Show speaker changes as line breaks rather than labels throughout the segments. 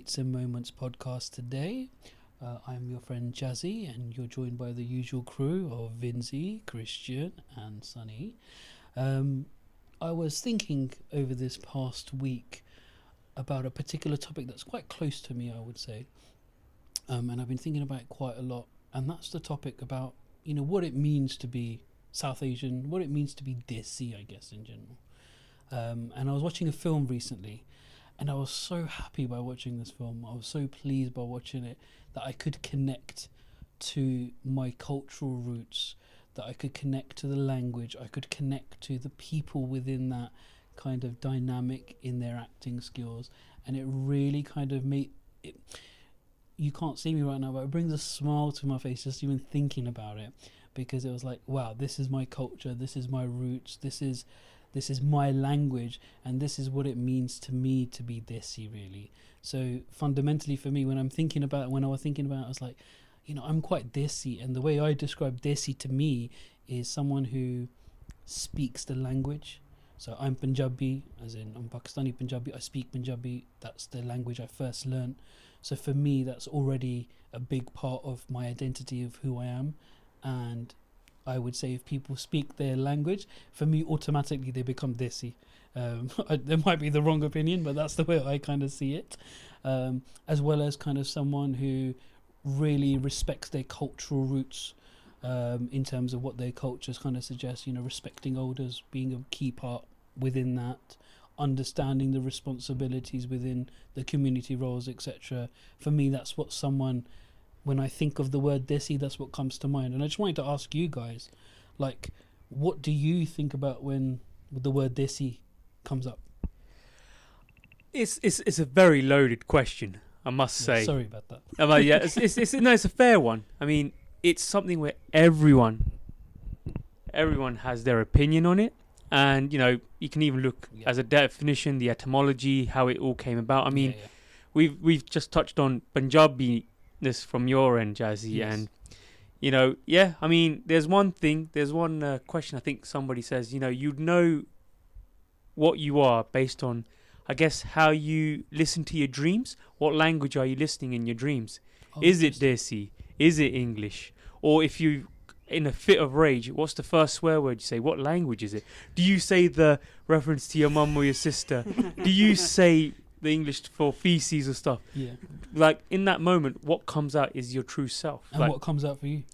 Mates and Moments podcast today. I'm your friend Jazzy, and you're joined by the usual crew of Vinzi, Christian, and Sunny. I was thinking over this past week about a particular topic that's quite close to me, I would say, and I've been thinking about it quite a lot. And that's the topic about, what it means to be South Asian, what it means to be Desi, I guess, in general. And I was watching a film recently, and I was so happy by watching this film. I was so pleased by watching it that I could connect to my cultural roots, that I could connect to the language, I could connect to the people within that kind of dynamic in their acting skills. And it really kind of made it, you can't see me right now, but it brings a smile to my face just even thinking about it, because it was like, wow, this is my culture, this is my roots, this is my language, and this is what it means to me to be Desi, really. So fundamentally for me, when I was thinking about it, I was like, I'm quite Desi, and the way I describe Desi to me is someone who speaks the language. So I'm Punjabi, as in I'm Pakistani Punjabi, I speak Punjabi, that's the language I first learned. So for me, that's already a big part of my identity of who I am. And I would say if people speak their language, for me, automatically they become Desi. There might be the wrong opinion, but that's the way I kind of see it. As well as kind of someone who really respects their cultural roots, in terms of what their cultures kind of suggest, respecting elders being a key part within that, understanding the responsibilities within the community roles, etc. For me, that's what someone, when I think of the word Desi, that's what comes to mind. And I just wanted to ask you guys, like, what do you think about when the word Desi comes up?
It's a very loaded question, I must say.
Sorry about that.
It's a fair one. I mean, it's something where everyone has their opinion on it, and you can even look as a definition, the etymology, how it all came about. I mean, we've just touched on Punjabi-ness from your end, Jazzy,
yes.
And I mean, there's one question I think somebody says, you'd know what you are based on, I guess, how you listen to your dreams. What language are you listening in your dreams? Is it Desi? Is it English? Or if you in a fit of rage, what's the first swear word you say? What language is it? Do you say the reference to your mum or your sister? Do you say the English for feces or stuff?
Yeah.
Like, in that moment, what comes out is your true self.
And what comes out for you?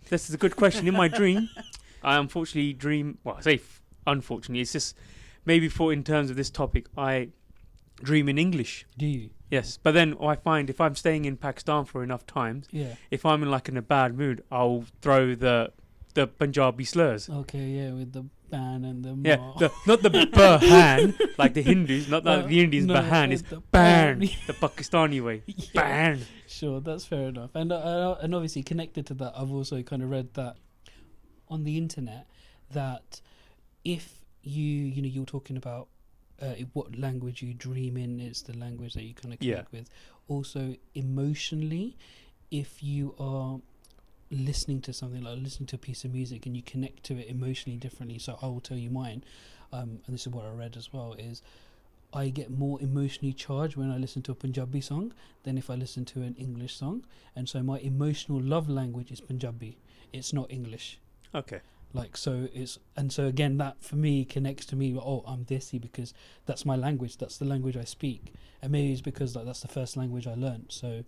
This is a good question. In my dream, I unfortunately unfortunately, it's just maybe in terms of this topic, I dream in English.
Do you?
Yes, but then I find if I'm staying in Pakistan for enough times, if I'm in a bad mood, I'll throw the Punjabi slurs.
Okay, yeah, with the ban and the
not the bahan like the Hindus, not like the Indians. Bahan is ban, the Pakistani way. Yeah. Ban.
Sure, that's fair enough. And obviously connected to that, I've also kind of read that on the internet that if you're talking about what language you dream in is the language that you kind of connect with. Also, emotionally, if you are listening to something, like listening to a piece of music, and you connect to it emotionally differently. So I will tell you mine, and this is what I read as well, is I get more emotionally charged when I listen to a Punjabi song than if I listen to an English song. And so my emotional love language is Punjabi. It's not English.
Okay.
So again, that for me connects to me. Oh, I'm Desi because that's my language. That's the language I speak. And maybe it's because that's the first language I learned. So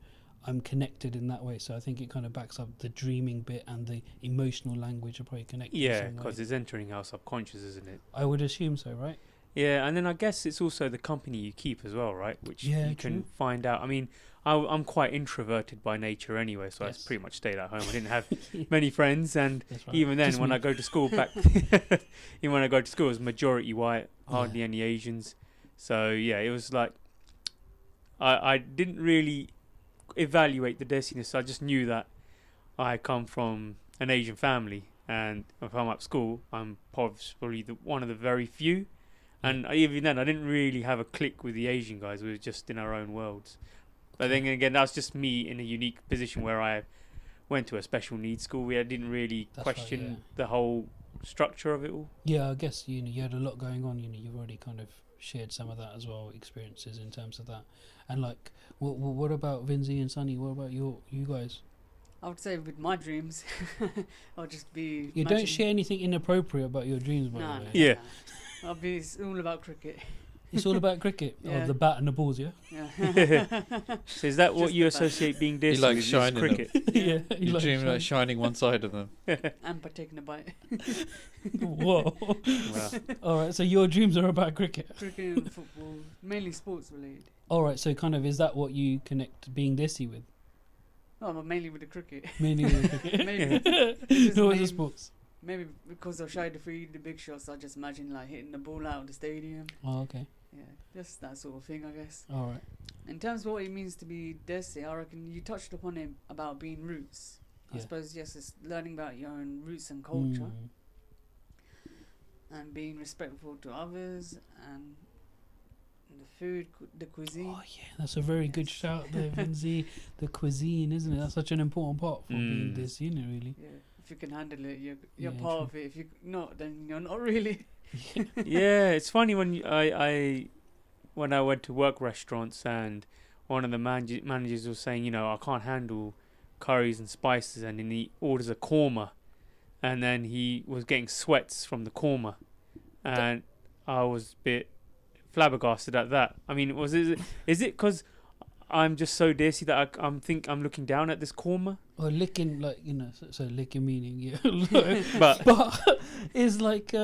I'm connected in that way. So I think it kind of backs up the dreaming bit, and the emotional language are probably connected.
Yeah, because it's entering our subconscious, isn't it?
I would assume so, right?
Yeah, and then I guess it's also the company you keep as well, right? Which you can find out. I mean, I'm quite introverted by nature anyway, so I pretty much stayed at home. I didn't have many friends, and even then, when I go to school even when I go to school, it was majority white, hardly any Asians. So yeah, it was like I didn't really evaluate the Desiness. I just knew that I come from an Asian family, and if I'm at school, I'm probably one of the very few. And even then, I didn't really have a clique with the Asian guys. We were just in our own worlds. But then again, that's just me in a unique position where I went to a special needs school. I didn't really question the whole structure of it all.
Yeah, I guess you had a lot going on. You've already kind of shared some of that as well, experiences in terms of that. And like, what about Vinzi and Sunny? What about you guys?
I would say with my dreams, I'll just be.
You don't share anything inappropriate about your dreams, by the way.
Yeah.
I'll be. It's all about cricket.
It's all about cricket.
Yeah.
Oh, the bat and the balls, yeah.
So is that what you associate being Desi
like
with?
shining
Cricket.
Yeah.
You dream about shining one side of them.
And by taking a bite.
Whoa.
Wow.
All right. So your dreams are about cricket.
Cricket and football, mainly sports related.
All right. So kind of, is that what you connect being Desi with?
No, but mainly with the cricket.
Mainly with cricket.
Maybe.
No other sports.
Maybe because I've shied the big shots, I just imagine like hitting the ball out of the stadium.
Oh, okay.
Yeah, just that sort of thing, I guess.
All right.
In terms of what it means to be Desi, I reckon you touched upon it about being roots. I suppose, yes, it's learning about your own roots and culture and being respectful to others and the food, the cuisine.
Oh, yeah, that's a very good shout there, Vinzi. The cuisine, isn't it? That's such an important part for being Desi, isn't it, really?
Yeah, if you can handle it, you're part
true.
of it. If you're not, then you're not really.
Yeah, it's funny when when I went to work restaurants and one of the managers was saying, you know, I can't handle curries and spices, and then he orders a korma, and then he was getting sweats from the korma, and I was a bit flabbergasted at that. I mean, is it because I'm just so Desi that I'm looking down at this korma?
Or licking, like, you know, so licking meaning, yeah.
but
it's like,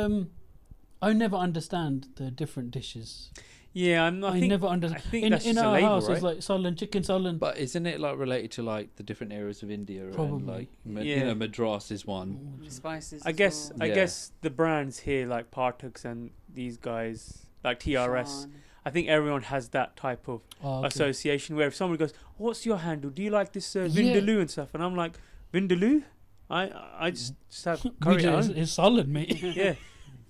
I never understand the different dishes.
Yeah, I
never understand.
I think that's
in
just
our
a label,
house,
right?
it's like sullen, chicken sullen.
But isn't it like related to like the different areas of India?
Probably.
And, like, you know, Madras is one.
The spices.
I guess
well.
I guess the brands here like Partuks and these guys like TRS.
Shan.
I think everyone has that type of association where if someone goes, "What's your handle? Do you like this vindaloo and stuff?" And I'm like, "Vindaloo? I just have curry at home."
It's sullen, mate.
Yeah.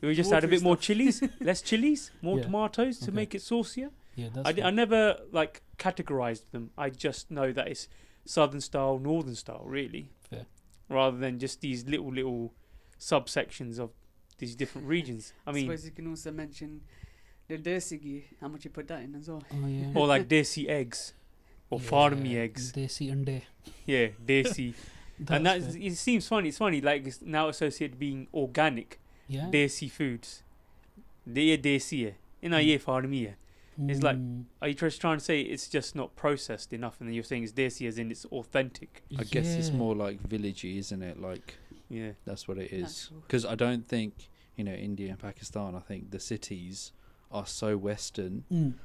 We just add a bit more chilies, less chilies, more tomatoes to make it saucier.
Yeah, that's
I never like categorized them. I just know that it's southern style, northern style, really.
Fair.
Rather than just these little subsections of these different regions. I mean,
suppose you can also mention the desi ghee, how much you put that in as well.
Oh, yeah.
or like desi eggs, or farmi eggs.
Desi ande.
Yeah, desi. And it seems funny. It's funny, like it's now associated being organic.
Yeah.
Desi foods. They are desi. Ye farmi. It's like, are you just trying to say it's just not processed enough, and then you're saying it's desi as in it's authentic?
I guess it's more like villagey, isn't it? Like,
yeah,
that's what it is. Because I don't think, you know, India and Pakistan, I think the cities are so Western.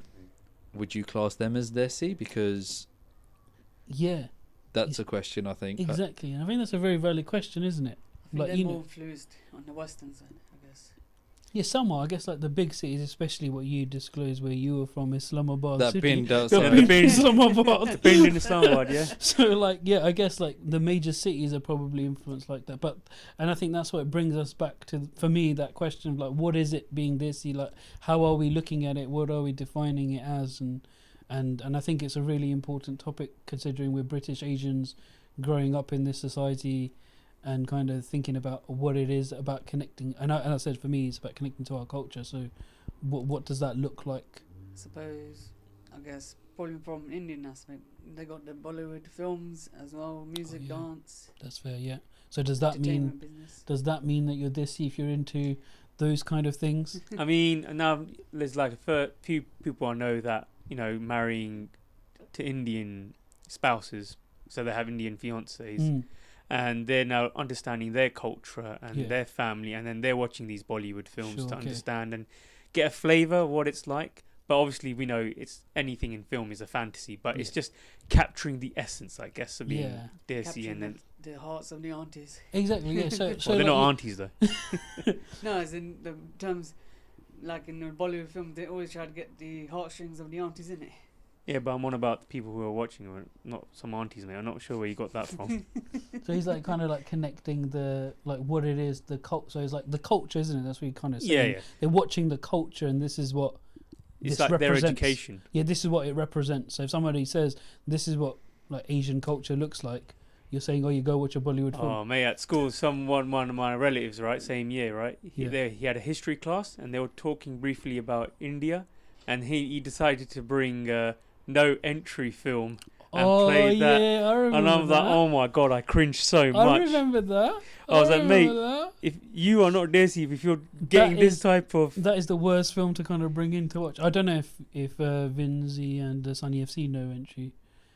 Would you class them as desi? Because that's a question, I think.
Exactly, and I think that's a very valid question, isn't it?
I think they're more influenced on the western side, I guess.
Yeah, somewhat. I guess like the big cities, especially what you disclosed where you were from, Islamabad
that
city.
Bin does.
The bin
Islamabad.
The bin in Islamabad, yeah.
So like, yeah, I guess like the major cities are probably influenced like that. And I think that's what brings us back to, for me, that question of like, what is it being Desi? Like, how are we looking at it? What are we defining it as? And I think it's a really important topic considering we're British Asians growing up in this society. And kind of thinking about what it is about connecting, and I said for me it's about connecting to our culture. So, what does that look like?
Suppose, I guess, probably from Indian aspect, they got the Bollywood films as well, music, dance.
That's fair, yeah. So does that mean that you're Desi if you're into those kind of things?
I mean, now there's like a few people I know that, you know, marrying to Indian spouses, so they have Indian fiancés. And they're now understanding their culture and their family, and then they're watching these Bollywood films to understand and get a flavour of what it's like. But obviously we know it's anything in film is a fantasy, but it's just capturing the essence, I guess, of being Desi and then
the hearts of the aunties.
Exactly, yeah. So
well, they're
like
not aunties though.
No, as in the terms, like in the Bollywood film, they always try to get the heartstrings of the aunties in it.
Yeah, but I'm on about the people who are watching, not some aunties, mate. I'm not sure where you got that from.
So he's like kind of like connecting the like what it is, the cult. So it's like the culture, isn't it? That's what you kind of say.
Yeah.
They're watching the culture, and this is what
it's
this
like
represents.
their education.
Yeah, this is what it represents. So if somebody says this is what like Asian culture looks like, you're saying, oh, you go watch a Bollywood film.
Oh, mate, at school, one of my relatives, right, same year, right? He had a history class, and they were talking briefly about India. and he decided to bring no entry film and play that.
Yeah, I remember
and I was
that.
like, oh my god, I cringed so much.
I remember that.
I was like, mate,
that.
if you are not Desi, if you're getting this type of...
That is the worst film to kind of bring in to watch. I don't know if Vinzi and Sunny have seen No Entry.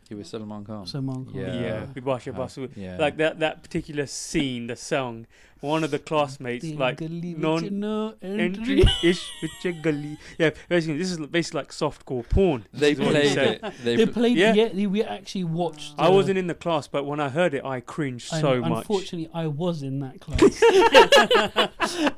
He was Salman Khan.
Salman Khan.
Yeah, with Basha Basu.
Yeah.
Like that particular scene, the song, one of the classmates, like, non-entry ish with a gully. Yeah, basically, this is basically like softcore porn.
They
is what he
played
said.
it.
They played
Yeah.
we actually watched.
I wasn't in the class, but when I heard it, I cringed so much.
Unfortunately, I was in that class.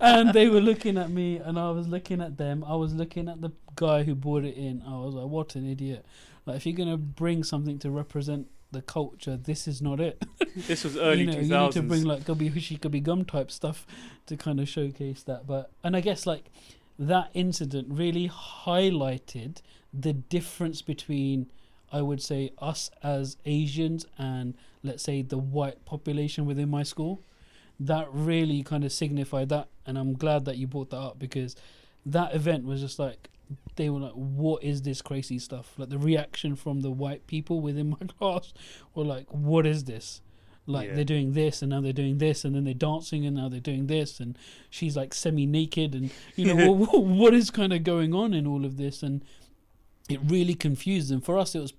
And they were looking at me, and I was looking at them. I was looking at the guy who brought it in. I was like, what an idiot. Like, if you're going to bring something to represent the culture, this is not it.
This was early 2000s.
You need to bring like Gubby Hushy Gubby Gum type stuff to kind of showcase that. And I guess like that incident really highlighted the difference between, I would say, us as Asians and, let's say, the white population within my school. That really kind of signified that, and I'm glad that you brought that up, because that event was just like, they were like, what is this crazy stuff? Like, the reaction from the white people within my class were like, what is this? Like, they're doing this, and now they're doing this, and then they're dancing, and now they're doing this, and she's like semi-naked, and you know, what is kind of going on in all of this? And it really confused them. For us, it was,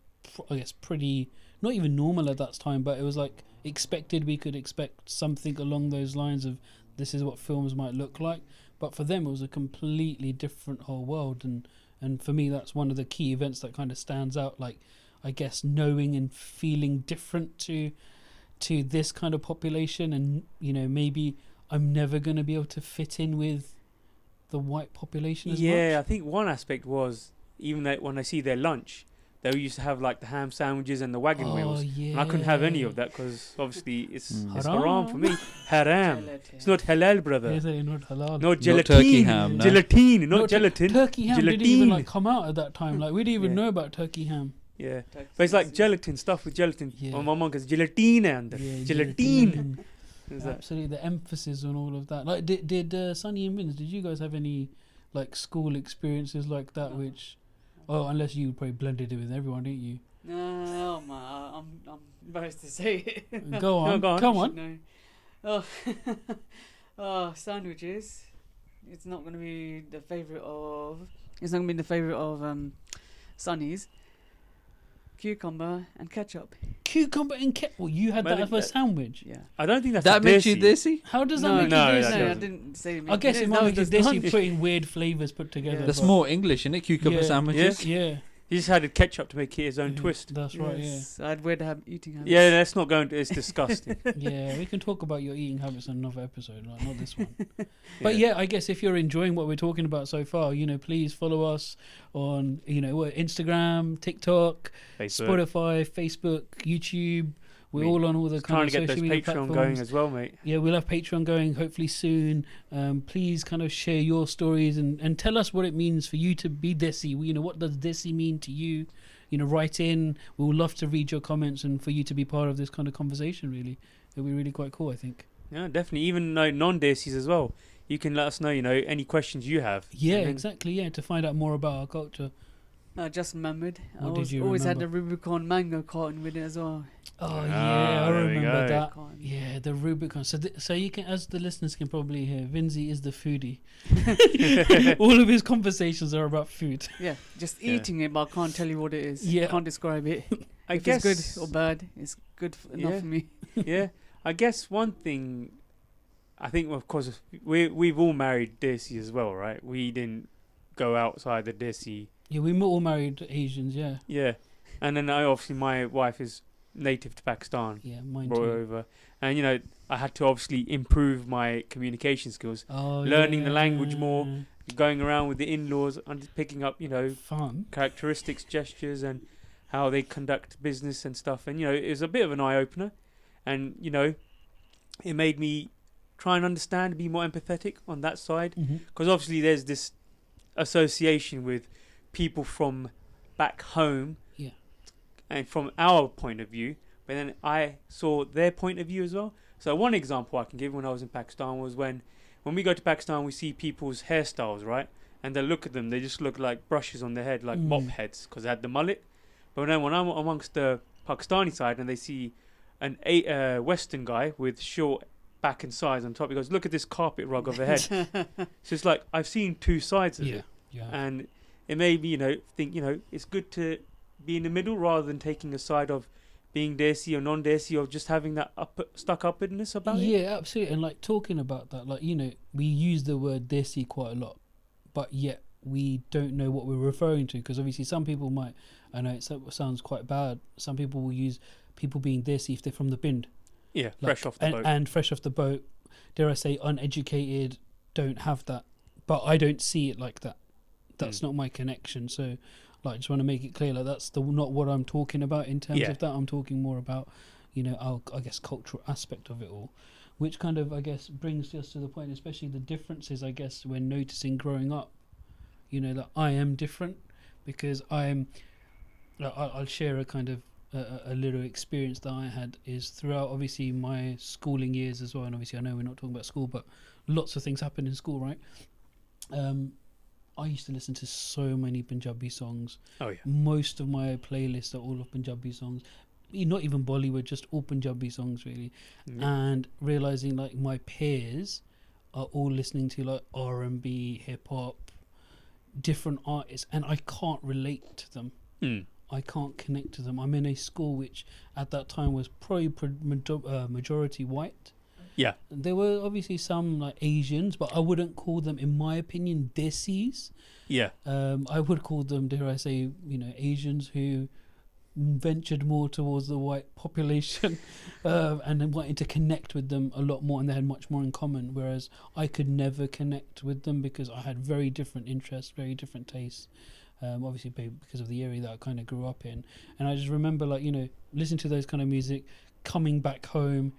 I guess, pretty, not even normal at that time, but it was like expected. We could expect something along those lines of, this is what films might look like. But for them, it was a completely different whole world. And for me, that's one of the key events that kind of stands out. Like, I guess, knowing and feeling different to this kind of population. And, you know, maybe I'm never going to be able to fit in with the white population as much.
Yeah, I think one aspect was, even that when I see their lunch, they used to have like the ham sandwiches and the wagon wheels.
Yeah.
And I couldn't have any of that because obviously it's haram for me.
Gelatin.
It's not halal, brother.
Is it not halal?
No
Not
gelatin.
turkey ham, no.
Gelatine, not gelatin.
Turkey ham didn't
Gelatine.
even like come out at that time. Like, we didn't even
Yeah.
know about turkey ham.
Yeah. But it's like gelatin, stuff with gelatin.
Yeah.
My mum goes, gelatine and
Yeah,
gelatine. Is that-
Absolutely, the emphasis on all of that. Like, did Sunny and Vince, did you guys have any like school experiences like that?
No.
Which, oh, unless you probably blended it with everyone, didn't you?
No, man, I'm embarrassed to say it.
Go on,
go on.
come on.
No. Oh, oh, sandwiches. It's not going to be the favourite of. It's not going to be the favourite of Sunny's. Cucumber and ketchup.
Cucumber and ketchup. Well, you had
But
that as a sandwich.
Yeah.
I don't think that's
That
a
makes you
Desi.
Desi?
How does that
No,
make
no,
you
that
Desi?
No, I
doesn't.
didn't say.
I guess it might make you Desi putting weird flavours put together.
Yeah.
That's
but-
more English, isn't it? Cucumber
Yeah.
sandwiches?
Yeah,
He just added ketchup to make it his own
yeah,
twist.
That's right.
Yes, I had weird eating habits.
Yeah, let's not go into it's disgusting.
Yeah, we can talk about your eating habits in another episode, like, not this one. But yeah, I guess if you're enjoying what we're talking about so far, you know, please follow us on, you know, Instagram, TikTok,
Facebook.
Spotify, Facebook, YouTube. We're
Me.
all on all the
Trying
kind
to
of
get those
social media
Patreon
platforms.
going as well, mate.
Yeah, we'll have Patreon going hopefully soon. Please kind of share your stories and tell us what it means for you to be Desi. You know, what does Desi mean to you? You know, write in. We would love to read your comments and for you to be part of this kind of conversation, really. It'll be really quite cool, I think.
Yeah, definitely. Even non-Desis as well. You can let us know, you know, any questions you have.
Yeah,
And then-
exactly. Yeah, to find out more about our culture.
I just remembered.
What did you
always had
remember?
the Rubicon mango carton with it as well.
Oh,
Ah,
yeah, I
there we
remember
go.
that.
Carton.
Yeah, the Rubicon. So you can, as the listeners can probably hear, Vinzi is the foodie. All of his conversations are about food.
Yeah, just
Yeah.
eating it, but I can't tell you what it is.
Yeah.
Can't describe it.
I
If
guess
it's good or bad, it's good enough
Yeah.
for me.
yeah, I guess one thing, I think, of course, we've all married Desi as well, right? We didn't go outside the Desi.
Yeah, we all married Asians, yeah.
Yeah, and then obviously my wife is native to Pakistan,
Yeah, mine
brought
too.
over, and you know I had to obviously improve my communication skills,
Oh,
learning the language more.
yeah.
going around with the in-laws and picking up, you know,
Fun.
characteristics, gestures, and how they conduct business and stuff. And you know, it was a bit of an eye-opener, and you know, it made me try and understand, be more empathetic on that side, because obviously there's this association with people from back home,
Yeah.
and from our point of view, but then I saw their point of view as well. So one example I can give when I was in Pakistan was when we go to Pakistan, we see people's hairstyles, right? and they look at them, they just look like brushes on their head, like mop heads, because they had the mullet. But then when I'm amongst the Pakistani side and they see a Western guy with short back and sides on top, he goes, look at this carpet rug of a head. So it's like, I've seen two sides of it.
Yeah.
And it made me, think, it's good to be in the middle rather than taking a side of being Desi or non-Desi, or just having that stuck-uppedness about it.
Yeah, absolutely. And like talking about that, like, we use the word Desi quite a lot, but yet we don't know what we're referring to, because obviously some people might, I know it sounds quite bad, some people will use people being Desi if they're from the Bind.
Yeah, fresh off the boat.
And fresh off the boat, dare I say, uneducated, don't have that. But I don't see it like that. That's not my connection. So, like, I just want to make it clear, like, that's not what I'm talking about in terms of that. I'm talking more about, our, I guess, cultural aspect of it all, which kind of, I guess, brings us to the point, especially the differences, I guess, when noticing growing up, that I am different, because I'll share a kind of a little experience that I had is throughout obviously my schooling years as well, and obviously I know we're not talking about school, but lots of things happen in school, right? I used to listen to so many Punjabi songs.
Oh yeah.
Most of my playlists are all of Punjabi songs, not even Bollywood, just all Punjabi songs really. And realizing like my peers are all listening to like R&B, hip hop, different artists, and I can't relate to them. I can't connect to them. I'm in a school which at that time was probably majority white.
Yeah.
There were obviously some like Asians, but I wouldn't call them, in my opinion, Desis.
Yeah.
I would call them, dare I say, Asians who ventured more towards the white population and then wanted to connect with them a lot more, and they had much more in common, whereas I could never connect with them because I had very different interests, very different tastes. Obviously because of the area that I kind of grew up in. And I just remember listening to those kind of music, coming back home,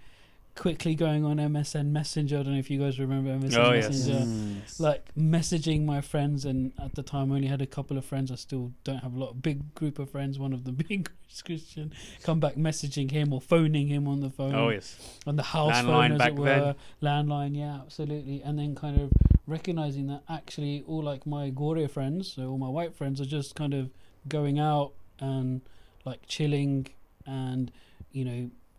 quickly going on MSN Messenger. I don't know if you guys remember MSN Messenger.
Yes.
Like messaging my friends, and at the time I only had a couple of friends. I still don't have a big group of friends. One of them being Christian. Come back messaging him or phoning him on the phone.
Oh yes.
On the house
landline
phone, as
back
it were.
then.
Landline, yeah, absolutely. And then kind of recognizing that actually all like my Gore friends, so all my white friends, are just kind of going out and like chilling and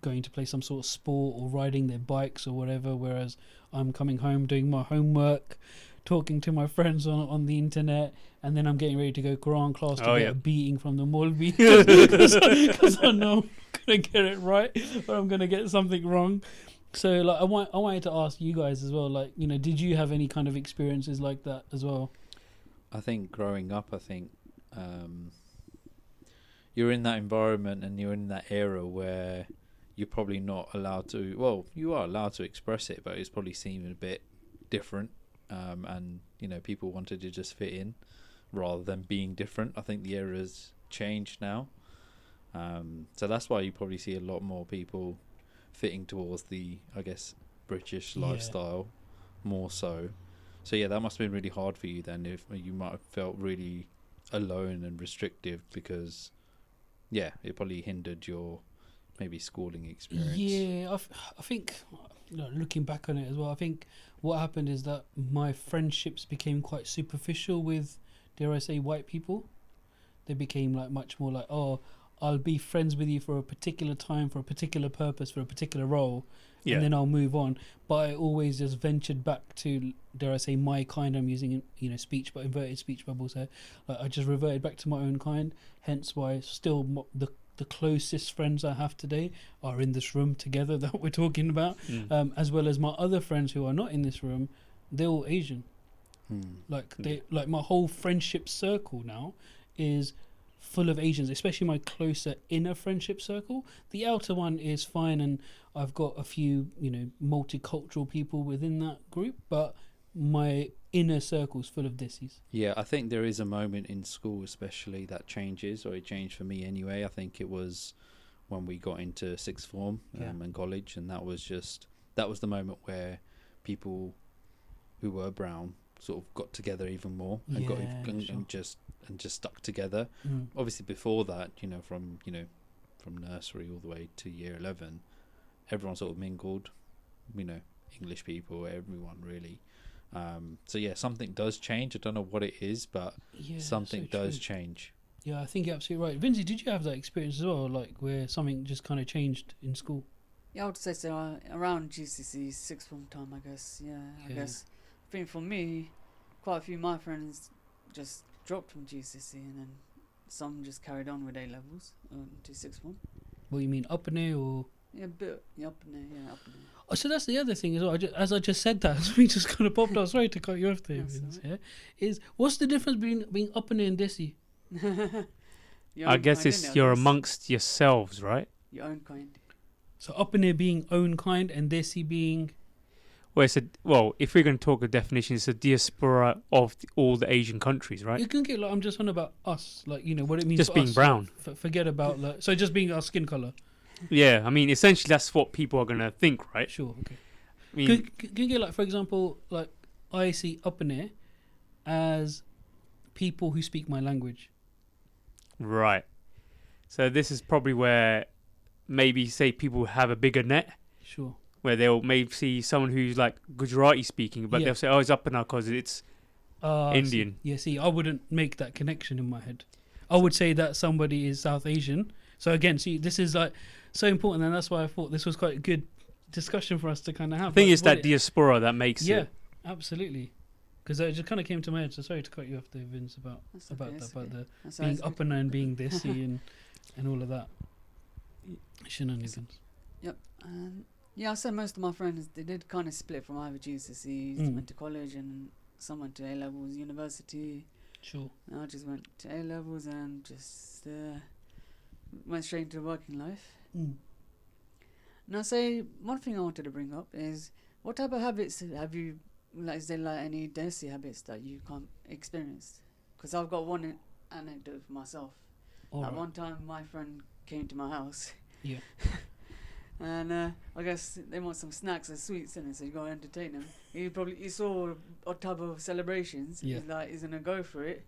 going to play some sort of sport or riding their bikes or whatever, whereas I'm coming home doing my homework, talking to my friends on the internet, and then I'm getting ready to go Quran class to get a beating from the Molvi because I know I'm gonna get it right or I'm gonna get something wrong. So like I wanted to ask you guys as well, like did you have any kind of experiences like that as well?
I think growing up, you're in that environment and you're in that era where you're probably not allowed to, well, you are allowed to express it, but it's probably seeming a bit different. And, people wanted to just fit in rather than being different. I think the era's changed now. So that's why you probably see a lot more people fitting towards the, I guess, British lifestyle more so. So, yeah, that must have been really hard for you then, if you might have felt really alone and restrictive because, it probably hindered your maybe schooling experience.
Yeah, I think, looking back on it as well, I think what happened is that my friendships became quite superficial with, dare I say, white people. They became like much more like, oh, I'll be friends with you for a particular time, for a particular purpose, for a particular role, and then I'll move on. But I always just ventured back to, dare I say, my kind. I'm using speech, but inverted speech bubbles here. Like I just reverted back to my own kind. Hence why still the closest friends I have today are in this room together that we're talking about, as well as my other friends who are not in this room. They're all Asian. Like my whole friendship circle now is full of Asians, especially my closer inner friendship circle. The outer one is fine, and I've got a few multicultural people within that group, but my inner circle's full of Desis.
Yeah, I think there is a moment in school especially that changes, or it changed for me anyway. I think it was when we got into sixth form and college, and that was the moment where people who were brown sort of got together even more and just stuck together. Obviously before that, from nursery all the way to year 11, everyone sort of mingled, English people, everyone really. So yeah, something does change. I don't know what it is, but something does change.
Yeah, I think you're absolutely right. Vinzi, did you have that experience as well, like where something just kind of changed in school?
Yeah, I would say so. Around GCSE, sixth form time, I guess. Yeah, I guess. I think for me, quite a few of my friends just dropped from GCSE, and then some just carried on with A levels to sixth form.
What you mean, up and there or?
Yeah, up and there.
Oh, so that's the other thing as well. As I just said that, we just kind of popped out. Sorry to cut you off there, Vince.
Right.
Yeah, what's the difference between being up and there and Desi?
I guess it's you're amongst yourselves, right?
Your own kind.
So up in there being own kind and Desi being...
Well, if we're going to talk a definition, it's a diaspora of all the Asian countries, right?
You can get, like, I'm just on about us, like, you know, what it means
just
to
being
us.
brown.
Forget about, like, so just being our skin colour.
Yeah, I mean, essentially that's what people are going to think, right?
Sure, okay.
I mean,
can you get, like, for example, like, I see up in there as people who speak my language.
right. So this is probably where maybe, say, people have a bigger net.
Sure.
Where they'll maybe see someone who's like Gujarati speaking, but they'll say, "Oh, it's up and now because it's Indian."
See, I wouldn't make that connection in my head. I would say that somebody is South Asian. So again, see, this is like so important, and that's why I thought this was quite a good discussion for us to kind of have.
I think it's that diaspora that makes it.
Yeah, absolutely. Because it just kind of came to my head. So sorry to cut you off there, Vince, about the being up and being Desi and all of that shenanigans.
Yep. Yeah, I said most of my friends, they did kind of split from either GCSEs, went to college, and some went to A-levels, university.
Sure.
And I just went to A-levels and just went straight into working life. And I say, one thing I wanted to bring up is, what type of habits have you, like, is there like any Desi habits that you can't experience? Because I've got one anecdote for myself. One time my friend came to my house. Yeah. And I guess they want some snacks or sweets in it, so you gotta entertain them. He saw a tub of celebrations. Yeah. He's like, he's gonna go for it.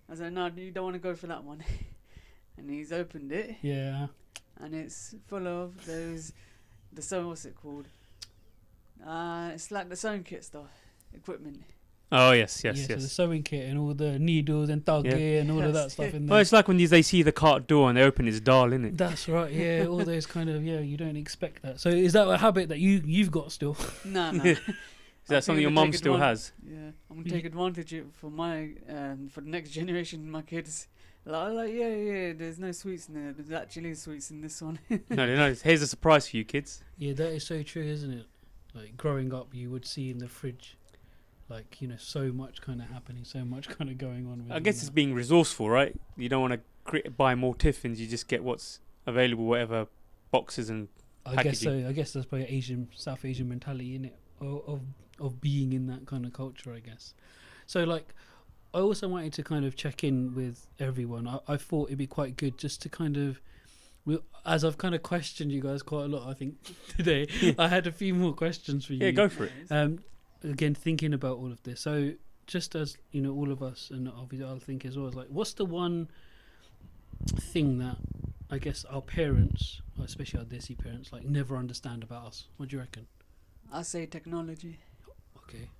I was like, no, you don't want to go for that one. And he's opened it. Yeah. And it's full of what's it called? It's like the sewing kit stuff, equipment.
Oh yes.
So the sewing kit and all the needles and tug and all of that stuff in there.
Well, it's like when they see the cart door and they open its dial, innit?
That's right. Yeah, all those kind of you don't expect that. So is that a habit that you've got still?
No.
Is that something your mum still has?
Yeah, I'm gonna take advantage of it for my for the next generation, my kids. Like there's no sweets in there. There's actually sweets in this one.
No. Here's a surprise for you kids.
Yeah, that is so true, isn't it? Like growing up, you would see in the fridge, like, you know, so much kind of happening, so much kind of going on.
I guess it's being resourceful, right? You don't want to buy more tiffins. You just get what's available, whatever boxes and packaging.
I guess so. I guess that's probably South Asian mentality, in it, of being in that kind of culture, I guess. So, like, I also wanted to kind of check in with everyone. I thought it'd be quite good just to kind of, as I've kind of questioned you guys quite a lot, I think, today, I had a few more questions for you.
Yeah, go for it.
Again, thinking about all of this. So, just as, you know, all of us, and obviously I'll think as well, is like, what's the one thing that I guess our parents, especially our Desi parents, like, never understand about us? What do you reckon?
I say technology.
Okay.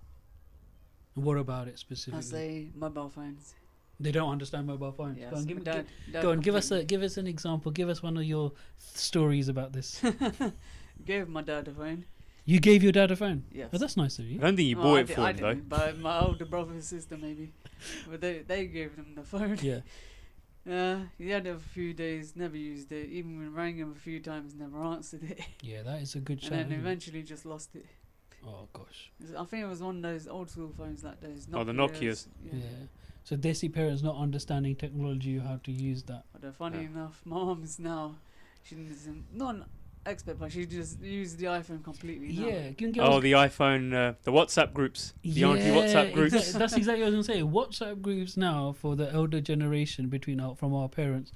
And what about it specifically?
I say mobile phones.
They don't understand mobile phones.
Yes.
Go on, give us an example. Give us one of your stories about this.
Gave my dad a phone.
You gave your dad a phone?
Yes.
Oh, that's nice of you.
I don't think you bought it for him, though.
But my older brother and sister, maybe. But they gave him the phone.
Yeah.
He had it a few days, never used it. Even when rang him a few times, never answered it.
Yeah, that is a good shout.
And then eventually just lost it.
Oh, gosh.
I think it was one of those old school phones like those Nokias.
Oh, the Nokias.
Yeah. So Desi parents not understanding technology or how to use that.
But funny enough, my mum's now, she's not an expert, but she just used the iPhone completely now.
Yeah.
The iPhone, the WhatsApp groups. The auntie WhatsApp groups.
That's exactly what I was going to say. WhatsApp groups now for the elder generation from our parents.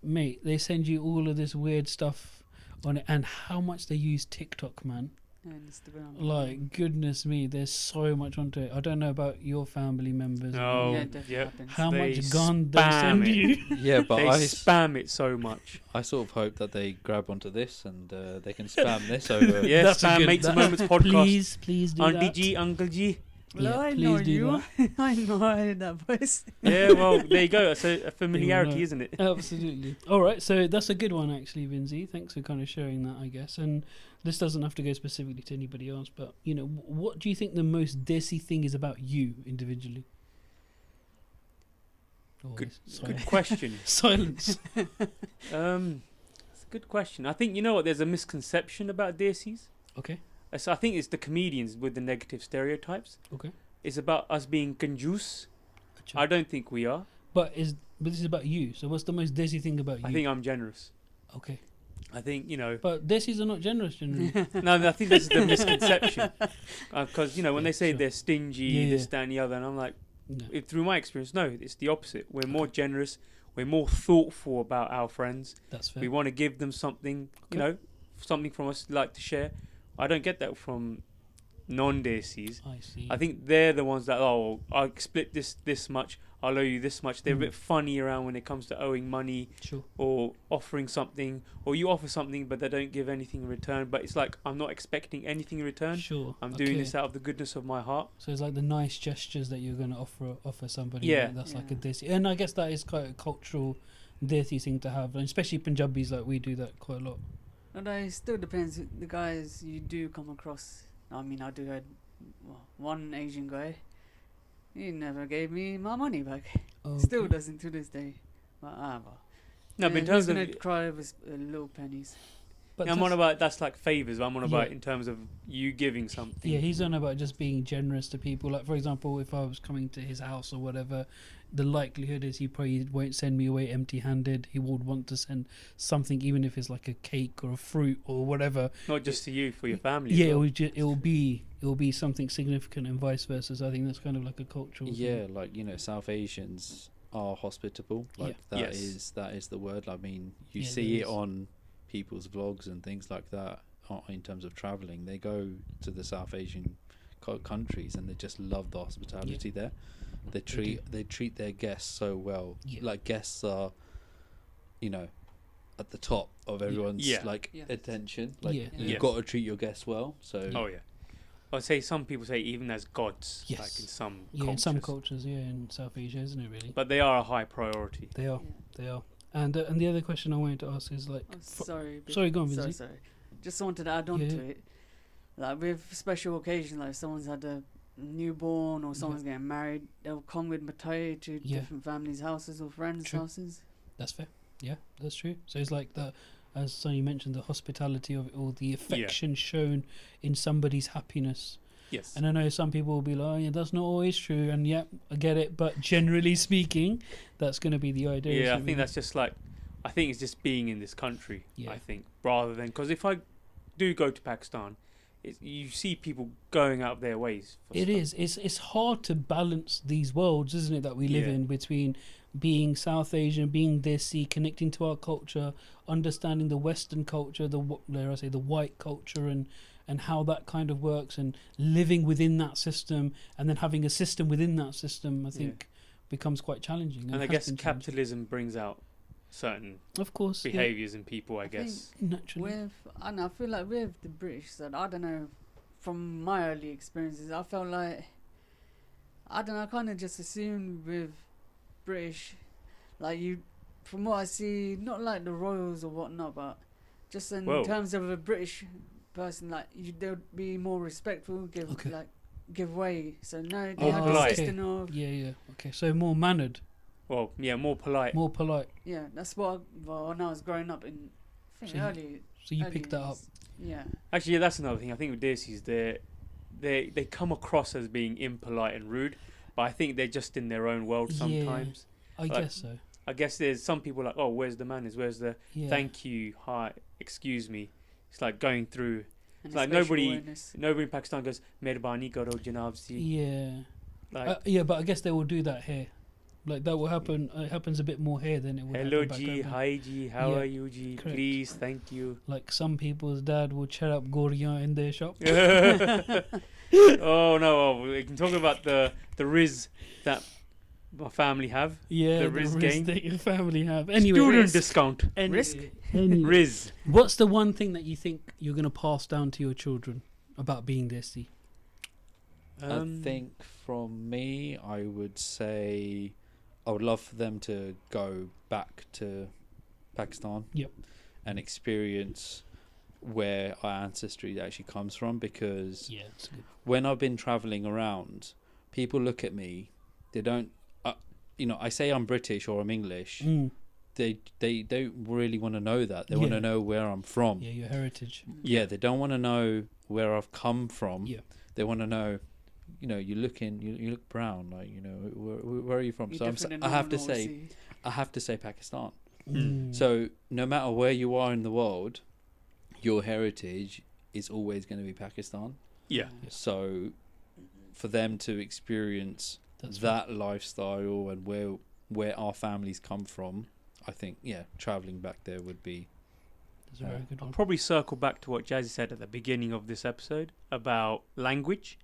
Mate, they send you all of this weird stuff on it, and how much they use TikTok, man.
And Instagram.
Like, goodness me, there's so much onto it. I don't know about your family members.
Oh,
yeah.
How much gun they send you.
Yeah, but
they spam it so much.
I sort of hope that they grab onto this and they can spam this over.
Yeah, spam Mates and Moments podcast.
Please do
Auntie
that.
G, Uncle G.
Well, I know you. I know I heard that voice.
Yeah, well, there you go. So a familiarity, isn't it?
Absolutely. All right, so that's a good one, actually, Vinzi. Thanks for kind of sharing that, I guess. And this doesn't have to go specifically to anybody else, but, what do you think the most Desi thing is about you individually?
Good question.
Silence.
It's a good question. I think, what, there's a misconception about Desis.
Okay.
So I think it's the comedians with the negative stereotypes.
Okay.
It's about us being conjuice. I don't think we are.
But this is about you. So what's the most Desi thing about you?
I think I'm generous.
Okay.
I think,
But Desis are not generous generally.
No, I think this is the misconception. Because, when they say they're stingy, this, that, and the other, and I'm like, through my experience, no, it's the opposite. We're more generous. We're more thoughtful about our friends.
That's fair.
We want to give them something, something from us like to share. I don't get that from non-Desis.
I see.
I think they're the ones that, I'll split this much, I'll owe you this much. They're a bit funny around when it comes to owing money, or offering something, or you offer something but they don't give anything in return. But it's like, I'm not expecting anything in return.
Sure.
I'm doing this out of the goodness of my heart.
So it's like the nice gestures that you're going to offer somebody.
Yeah.
That's like a Desi. And I guess that is quite a cultural Desi thing to have. And especially Punjabis, like we do that quite a lot.
And it still depends the guys you do come across. I mean, I do had one Asian guy. He never gave me my money back.
Okay.
Still doesn't to this day. But
no, but in terms of
cry over little pennies.
But I'm on about that's like favours. I'm on about in terms of you giving something.
Yeah, he's on about just being generous to people. Like, for example, if I was coming to his house or whatever, the likelihood is he probably won't send me away empty-handed. He would want to send something, even if it's like a cake or a fruit or whatever.
Not just to you, for your family.
Yeah, it will be something significant and vice versa. So I think that's kind of like a cultural thing.
Like, South Asians are hospitable. Like that is the word. I mean, you see it on people's vlogs and things like that. In terms of traveling, they go to the South Asian countries and they just love the hospitality there. They treat their guests so well. Like, guests are, at the top of everyone's attention. Like, you've got to treat your guests well. So
I'd say some people say even as gods, like in some cultures.
In some cultures, in South Asia, isn't it really?
But they are a high priority.
They are. And the other question I wanted to ask is like...
sorry,
go on, Vinzi.
Sorry. Just wanted to add on to it. Like, with special occasions, like someone's had a newborn or someone's getting married, they'll come with matai to different families' houses or friends' houses.
That's fair. Yeah, that's true. So it's like as Sonny mentioned, the hospitality of it, or the affection shown in somebody's happiness.
Yes.
And I know some people will be like, that's not always true, and I get it, but generally speaking, that's going to be the idea.
Yeah, I think that's just like, I think it's just being in this country, I think, rather than, because if I do go to Pakistan, you see people going out of their ways.
It's hard to balance these worlds, isn't it, that we live in, between being South Asian, being Desi, connecting to our culture, understanding the Western culture, the white culture, and how that kind of works, and living within that system, and then having a system within that system, I think becomes quite challenging.
And I guess capitalism brings out certain behaviours in people, I guess.
Naturally.
I feel like with the British side, I don't know, from my early experiences, I felt like, I kind of just assumed with British, like from what I see, not like the royals or whatnot, but just in terms of a British person, like they'll be more respectful, give way. So no, they have a system of
okay, so more mannered.
Well, more polite.
More polite.
Yeah, that's what. When I was growing up in, I think early.
So you picked that up.
Yeah.
Actually, that's another thing. I think with Desis, they come across as being impolite and rude, but I think they're just in their own world sometimes.
I guess so.
I guess there's some people like, oh, where's the manners? Where's the thank you, hi, excuse me? It's like going through. It's like nobody in Pakistan goes, Mehrbani karo janab si.
Yeah. But I guess they will do that here. Like that will happen. It happens a bit more here than it would.
Hello ji, hi ji, how are you ji? Correct. Please, thank you.
Like some people's dad will chat up Goriya in their shop.
Oh no, we can talk about the riz that my family have.
Yeah,
the riz gang
that your family have. Anyway,
student discount.
Risk.
Riz.
What's the one thing that you think you're gonna pass down to your children about being Desi?
I think from me, I would say I would love for them to go back to Pakistan.
Yep.
And experience where our ancestry actually comes from, because
that's good.
when I've been traveling around, people look at me, they don't, I say I'm British or I'm English. They don't really want to know that. They want to know where I'm from.
Yeah, your heritage.
Yeah, they don't want to know where I've come from.
Yeah.
They want to know, you look brown, like, where are you from?
You're
So I have to say Pakistan.
Mm.
So no matter where you are in the world, your heritage is always going to be Pakistan.
Yeah.
So for them to experience that lifestyle and where our families come from, I think, traveling back there would be...
That's a very good one.
I'll probably circle back to what Jazzy said at the beginning of this episode about language.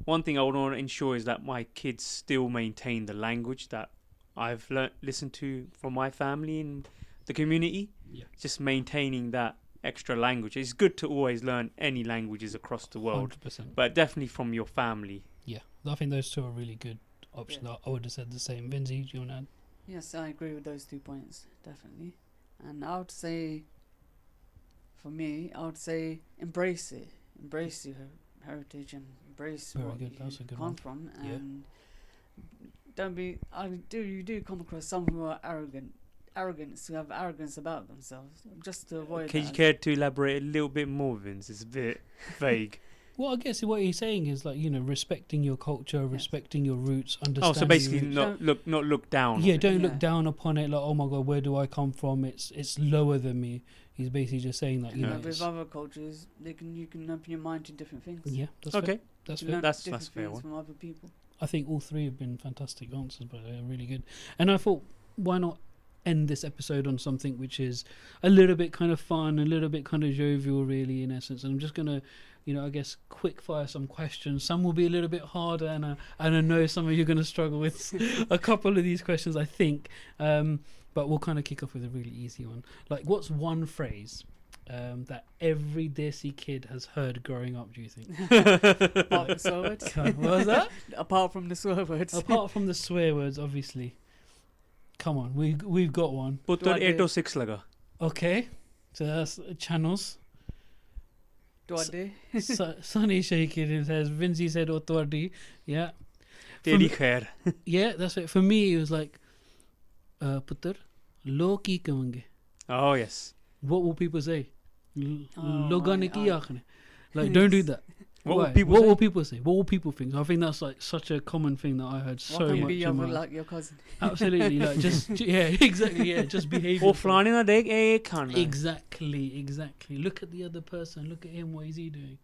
One thing I would want to ensure is that my kids still maintain the language that I've listened to from my family and the community.
Yeah.
Just maintaining that extra language. It's good to always learn any languages across the world,
100%.
but definitely from your family.
Yeah, I think those two are really good options. I would have said the same. Vinzi, do you want to add?
Yes, I agree with those 2 points, definitely. And I would say, for me, embrace it. Embrace your heritage and embrace
Very
what
good.
you
That's a good
come
one.
from. And don't be... You do come across some who are arrogant, who have arrogance about themselves, just to avoid
Can you care to elaborate a little bit more, Vince? It's a bit vague.
Well, I guess what he's saying is like, respecting your culture, respecting your roots, understanding.
Oh, so basically
your roots.
not look down.
Yeah, don't look down upon it. Like, oh my God, where do I come from? It's lower than me. He's basically just saying that
with other cultures, you can open your mind to different things.
Yeah, that's
okay.
Fair. That's fair.
That's fair one.
From other people.
I think all three have been fantastic answers, but they're really good. And I thought, why not end this episode on something which is a little bit kind of fun, a little bit kind of jovial, really, in essence. And I'm just gonna, I guess, quick fire some questions. Some will be a little bit harder, and I know some of you are gonna struggle with a couple of these questions, I think. But we'll kind of kick off with a really easy one. Like, what's one phrase that every Desi kid has heard growing up, do you think?
Apart from the swear words.
What was that?
Apart from the swear words.
Apart from the swear words, obviously. Come on, we've got one.
Puttar 806 laga.
Okay, so that's channels.
Tuade.
Sunny shaking his head. Vinzi said Otwadi. Yeah.
Teri khair.
Yeah, that's it. For me, it was like, Puttar, lo ki kahange.
Oh, yes.
What will people say? Loga ne ki aakhne. Like,
Yes.
don't do that.
What
Why?
will people
What
say?
will people say? What will people think? I think that's like such a common thing that I heard so
Why can't you
much.
be
in my-
like your cousin?
Absolutely, like exactly, just behave.
Oh,
yourself.
flani na dekh ek khana.
Exactly. Look at the other person. Look at him. What is he doing?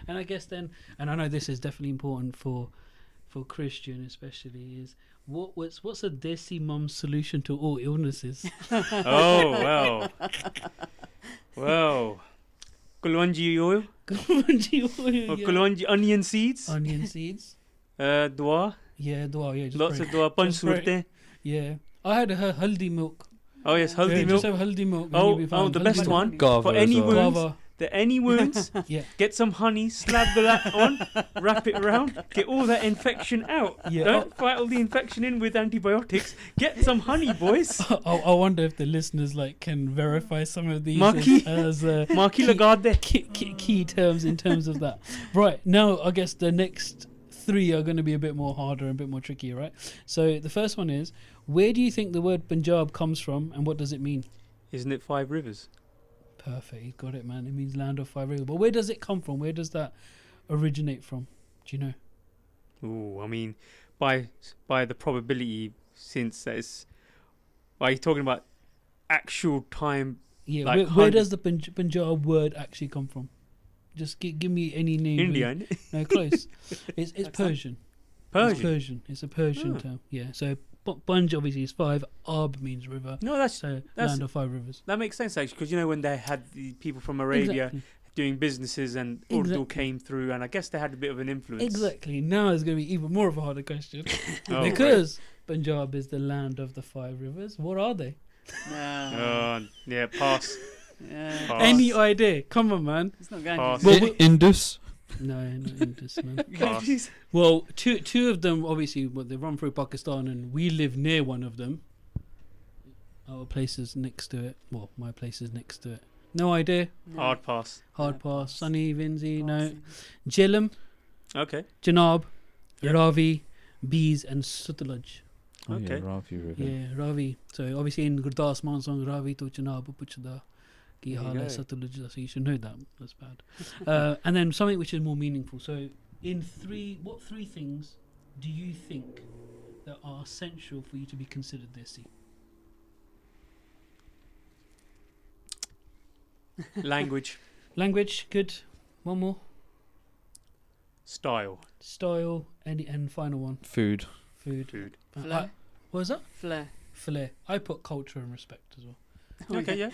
And I guess then, and I know this is definitely important for Christian especially, is what's a Desi mum's solution to all illnesses?
Oh, wow. Kulwanji oil.
Kulwanji oil,
Or
yeah.
kulwanji onion seeds.
Onion seeds.
Dua.
Yeah, dua. Yeah, just
Lots
pray.
of dua. Panch
Just pray.
surte.
Yeah, I had her haldi milk.
Oh, yes. Haldi
Yeah,
milk.
Just have haldi milk. and
Oh,
you'll be fine.
the
Haldi
best
milk.
one.
Guava
For
as
any
well.
wounds.
Guava.
Any wounds,
Yeah.
get some honey, slap that on, wrap it around, get all that infection out.
Yeah.
Don't fight all the infection in with antibiotics. Get some honey, boys.
I wonder if the listeners can verify some of these
Maki.
as
Maki laga de.
key terms in terms of that. Right, now I guess the next three are going to be a bit more harder and a bit more tricky, right? So the first one is, where do you think the word Punjab comes from and what does it mean?
Isn't it 5 rivers?
Perfect, you got it, man. It means land of 5 rivers. But where does it come from? Where does that originate from? Do you know?
Ooh, I mean, by the probability, since it's... Are you talking about actual time?
Yeah,
Like
where does the Punjab word actually come from? Just give me any name.
India, innit?
No, close. It's Persian.
Persian?
It's Persian. It's a Persian term. Yeah, so Punj obviously is 5. Arb means river.
No, that's
Land of 5 rivers.
that makes sense, actually, because when they had the people from Arabia
Exactly.
doing businesses and Urdu came through, and I guess they had a bit of an influence.
Exactly. Now it's going to be even more of a harder question.
Oh,
because Punjab is the land of the 5 rivers. What are they?
No.
Yeah, pass.
Yeah.
Pass.
Any idea? Come on, man.
It's not going
Pass.
to
Well,
be.
we-
Indus.
No, not Indus, no.
Pass.
Well, two of them, obviously, they run through Pakistan, and we live near one of them. Our place is next to it. Well, my place is next to it. No idea.
No.
Hard pass.
Hard
No,
pass.
pass.
Sunny, Vinzi, no.
Passing.
Jhelum,
Okay.
Janab,
Yeah.
Ravi, Bees, and Sutlej.
Oh,
Okay.
yeah, Ravi River.
Yeah, Ravi. So obviously in Gurdas Maan song, Ravi to Janab puchda ki
There you
haal hai
go.
Satluj. So you should know that. That's bad. And then something which is more meaningful. So what three things do you think that are essential for you to be considered Desi?
Language.
Language, good. One more.
Style.
Style, and final one.
Food.
Food.
Food.
Flair.
What was that?
Flair.
Flair. I put culture and respect as well.
Okay, yeah.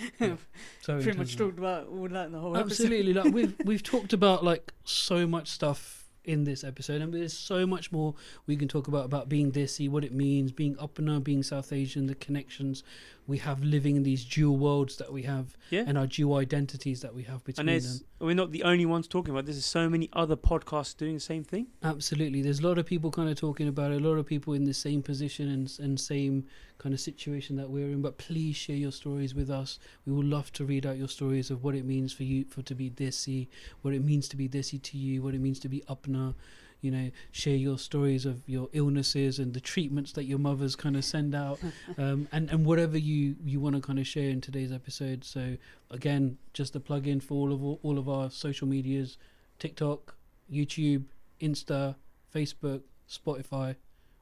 So in
Pretty
terms
much
of-
talked about all that in the whole
Absolutely, like we've talked about like so much stuff in this episode, and there's so much more we can talk about being Desi, what it means, being Upper, being South Asian, the connections we have living in these dual worlds that we have,
Yeah.
and our dual identities that we have between
And
them.
we're not the only ones talking about this. There's so many other podcasts doing the same thing.
Absolutely, there's a lot of people kind of talking about it, a lot of people in the same position and same kind of situation that we're in. But please share your stories with us. We would love to read out your stories of what it means for you to be Desi, what it means to be Desi to you, what it means to be Apna. You know, share your stories of your illnesses and the treatments that your mothers kind of send out, and whatever you want to kind of share in today's episode. So again, just a plug in for all of our social medias: TikTok, YouTube, Insta, Facebook, Spotify.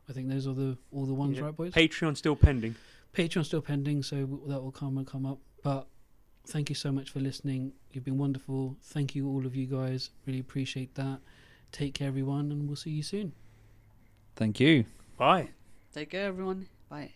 I think those are all the ones,
Yeah.
right, boys?
Patreon still pending.
Patreon's still pending, so that will come up. But thank you so much for listening. You've been wonderful. Thank you, all of you guys. Really appreciate that. Take care, everyone, and we'll see you soon.
Thank you.
Bye.
Take care, everyone. Bye.